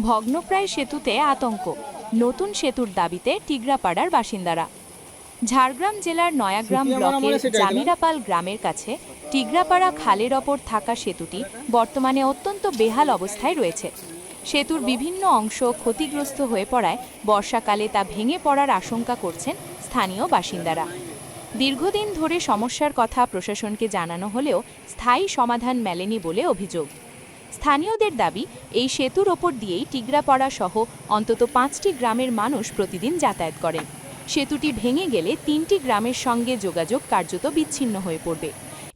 ভগ্নপ্রায় সেতুতে আতঙ্ক, নতুন সেতুর দাবিতে টিগরাপাড়ার বাসিন্দারা। ঝাড়গ্রাম জেলার নয়াগ্রাম ব্লকের জামিরাপাল গ্রামের কাছে টিগরাপাড়া খালের ওপর থাকা সেতুটি বর্তমানে অত্যন্ত বেহাল অবস্থায় রয়েছে। সেতুর বিভিন্ন অংশ ক্ষতিগ্রস্ত হয়ে পড়ায় বর্ষাকালে তা ভেঙে পড়ার আশঙ্কা করছেন স্থানীয় বাসিন্দারা। দীর্ঘদিন ধরে সমস্যার কথা প্রশাসনকে জানানো হলেও স্থায়ী সমাধান মেলেনি বলে অভিযোগ। স্থানীয়দের দাবি, এই সেতুর ওপর দিয়েই টিগরাপাড়া সহ অন্তত 5টি গ্রামের মানুষ প্রতিদিন যাতায়াত করেন। সেতুটি ভেঙে গেলে 3টি গ্রামের সঙ্গে যোগাযোগ কার্যত বিচ্ছিন্ন হয়ে পড়বে।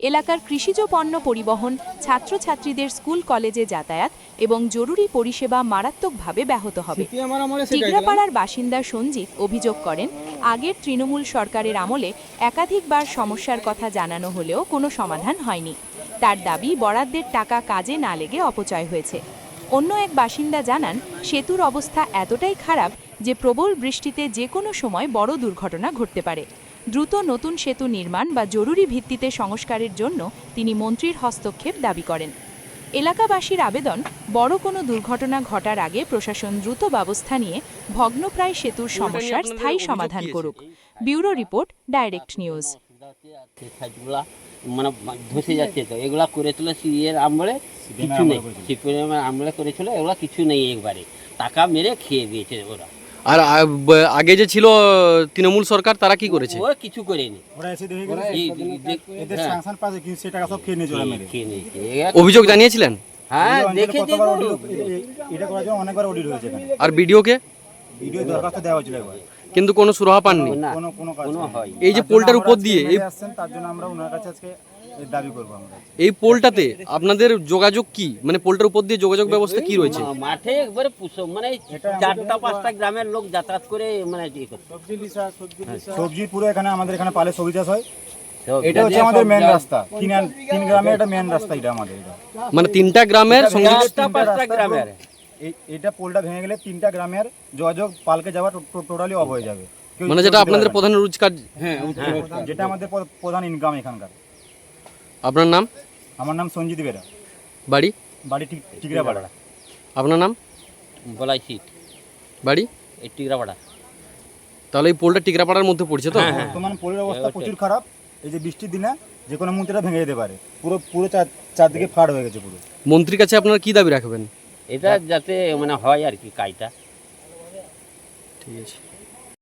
এলাকার কৃষিজ পণ্য পরিবহন, ছাত্রছাত্রীদের স্কুল কলেজে যাতায়াত এবং জরুরি পরিষেবা মারাত্মকভাবে ব্যাহত হবে। টিগরাপাড়ার বাসিন্দা সঞ্জিত অভিযোগ করেন, আগের তৃণমূল সরকারের আমলে একাধিকবার সমস্যার কথা জানানো হলেও কোনো সমাধান হয়নি। তার দাবি, বরাদ্দের টাকা কাজে না লেগে অপচয় হয়েছে। অন্য এক বাসিন্দা জানান, সেতুর অবস্থা এতটাই খারাপ যে প্রবল বৃষ্টিতে যে কোনো সময় বড় দুর্ঘটনা ঘটতে পারে। দ্রুত নতুন সেতু নির্মাণ বা জরুরি ভিত্তিতে সংস্কারের জন্য তিনি মন্ত্রীর হস্তক্ষেপ দাবি করেন। এলাকাবাসীর আবেদন, বড় কোনো দুর্ঘটনা ঘটার আগে প্রশাসন দ্রুত ব্যবস্থা নিয়ে ভগ্নপ্রায় সেতুর সমস্যার স্থায়ী সমাধান করুক। Bureau report, direct news. মানে ধসে যাচ্ছে, তো এগুলা করেছিল সিএর আমলে, কিছু নেই। সিপিএম আমলে করেছিল, এগুলা কিছু নেই, একবারে টাকা মেরে খেয়ে দিয়েছে ওরা। আর আগে যে ছিল তৃণমূল সরকার, তারা কি করেছে? ও কিছু করেনি। অভিযোগ জানিয়েছিলেন? হ্যাঁ, দেখেছি। আর ভিডিওকে কিন্তু কোনো সুরাহা পাননি। এই যে পোলটার উপর দিয়ে এই পোলটাতে আপনাদের যোগাযোগ কি, মানে পোলটার উপর দিয়ে যোগাযোগ ব্যবস্থা কি রয়েছে? মাঠে একবারে মানে 4টা-5টা গ্রামের লোক যাতায়াত করে, মানে সবজি পুরো এখানে আমাদের এখানে পালে সবজি চাষ হয়। এটা হচ্ছে আমাদের মেন রাস্তা, তিন গ্রামের এটা মেন রাস্তা, এটা আমাদের মানে 3টা গ্রামের সঙ্গে 4টা-5টা গ্রামের। এটা পোলটা ভেঙে গেলে 3টা গ্রামের যোগাযোগ পালকে যাওয়া টোটালি অফ হয়ে যাবে। মানে যেটা আপনাদের প্রধান রোজগার, যেটা আমাদের প্রধান ইনকাম এখানকার। আপনার নাম? আমার নাম সঞ্জিত বেরা। বাড়ি? বাড়ি টিগরাপাড়া। আপনার নাম? বলাইছি। বাড়ি টিগরাপাড়া। তাহলে এই পোলটা টিগরাপাড়ার মধ্যে পড়ছে তো? বর্তমান পোলের অবস্থা প্রচুর খারাপ। এই যে বৃষ্টির দিনে যে কোনো মুহূর্তে ভেঙে যেতে পারে। পুরো চারদিকে ফাড় হয়ে গেছে পুরো। মন্ত্রীর কাছে আপনারা কি দাবি রাখবেন? এটা যাতে মানে হয় আর কি কাজটা। ঠিক আছে।